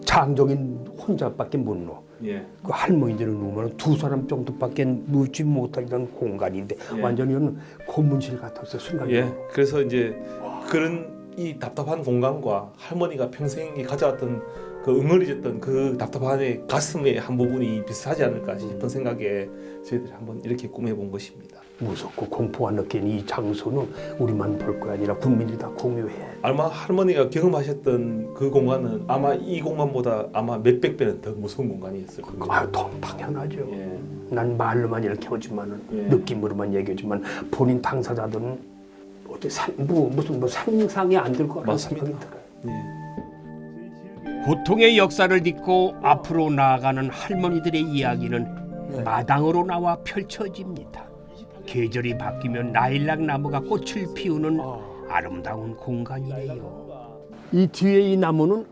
장정인 혼자밖에 못 누워. 예. 그 할머니들은 누우면 두 사람 정도밖에 누우지 못할 이런 공간인데 예. 완전히 이건 고문실 같았어 순간. 예. 그래서 이제 그런 이 답답한 공간과 할머니가 평생이 가져왔던 그 응어리졌던 그 답답함의 가슴의 한 부분이 비슷하지 않을까 싶은 생각에 저희들이 한번 이렇게 꾸며본 것입니다. 무섭고 공포가 느낀 이 장소는 우리만 볼 거 아니라 국민들이 다 공유해. 아마 할머니가 경험하셨던 그 공간은 아마 이 공간보다 아마 몇백 배는 더 무서운 공간이었을 겁니다. 아유, 당연하죠. 예. 난 말로만 이렇게 하지만은 예. 느낌으로만 얘기하지만 본인 당사자들은 어때 무슨 상상이 안 들 거라는 생각이 맞습니다. 들어요. 예. 고통의 역사를 딛고 앞으로 나아가는 할머니들의 이야기는 마당으로 나와 펼쳐집니다. 계절이 바뀌면 라일락 나무가 꽃을 피우는 아름다운 공간이네요. 이 뒤에 이 나무는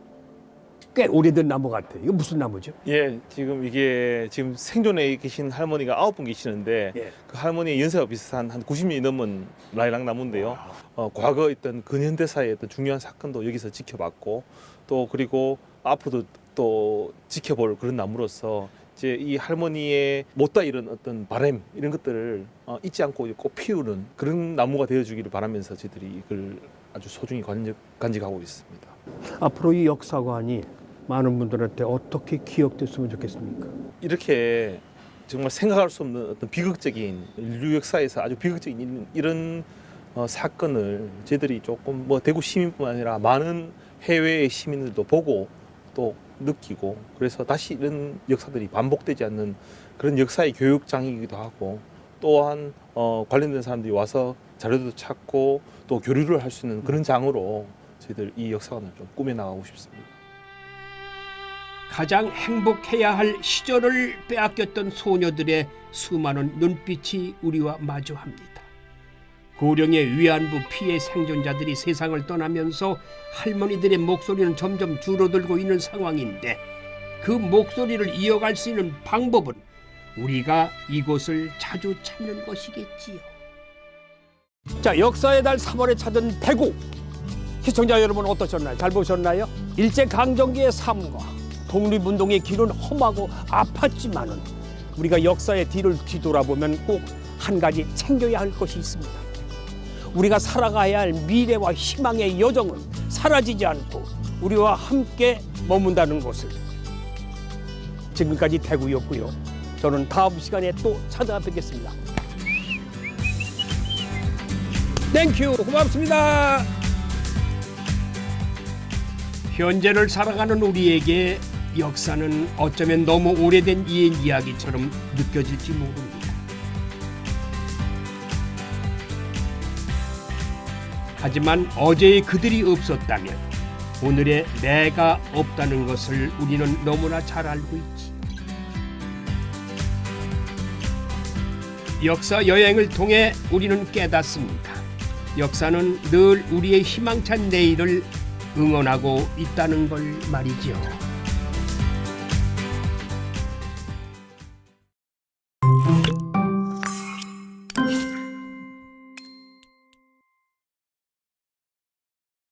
꽤 오래된 나무 같아요. 이거 무슨 나무죠? 예, 지금 이게 지금 생존에 계신 할머니가 9분 계시는데 예. 그 할머니의 연세와 비슷한 한 90년이 넘은 라일락 나무인데요. 과거 있던 근현대사의 어떤 중요한 사건도 여기서 지켜봤고 또 그리고 앞으로도 또 지켜볼 그런 나무로서 이제 이 할머니의 못다 이런 어떤 바람 이런 것들을 잊지 않고 꼭 피우는 그런 나무가 되어주기를 바라면서 저희들이 이걸 아주 소중히 간직하고 있습니다. 앞으로 이 역사관이 많은 분들한테 어떻게 기억됐으면 좋겠습니까? 이렇게 정말 생각할 수 없는 어떤 비극적인 인류 역사에서 아주 비극적인 이런 사건을 저희들이 조금 뭐 대구 시민뿐만 아니라 많은 해외의 시민들도 보고 또 느끼고 그래서 다시 이런 역사들이 반복되지 않는 그런 역사의 교육장이기도 하고 또한 관련된 사람들이 와서 자료도 찾고 또 교류를 할 수 있는 그런 장으로 저희들 이 역사관을 좀 꾸며나가고 싶습니다. 가장 행복해야 할 시절을 빼앗겼던 소녀들의 수많은 눈빛이 우리와 마주합니다. 고령의 위안부 피해 생존자들이 세상을 떠나면서 할머니들의 목소리는 점점 줄어들고 있는 상황인데 그 목소리를 이어갈 수 있는 방법은 우리가 이곳을 자주 찾는 것이겠지요. 자, 역사의 달 3월에 찾은 대구. 시청자 여러분 어떠셨나요? 잘 보셨나요? 일제강점기의 삶과 독립운동의 길은 험하고 아팠지만은 우리가 역사의 뒤를 뒤돌아보면 꼭 한 가지 챙겨야 할 것이 있습니다. 우리가 살아가야 할 미래와 희망의 여정은 사라지지 않고 우리와 함께 머문다는 것을. 지금까지 대구였고요. 저는 다음 시간에 또 찾아뵙겠습니다. 땡큐, 고맙습니다. 현재를 살아가는 우리에게 역사는 어쩌면 너무 오래된 옛 이야기처럼 느껴질지 모릅니다. 하지만 어제의 그들이 없었다면 오늘의 내가 없다는 것을 우리는 너무나 잘 알고 있지. 역사 여행을 통해 우리는 깨닫습니다. 역사는 늘 우리의 희망찬 내일을 응원하고 있다는 걸 말이죠.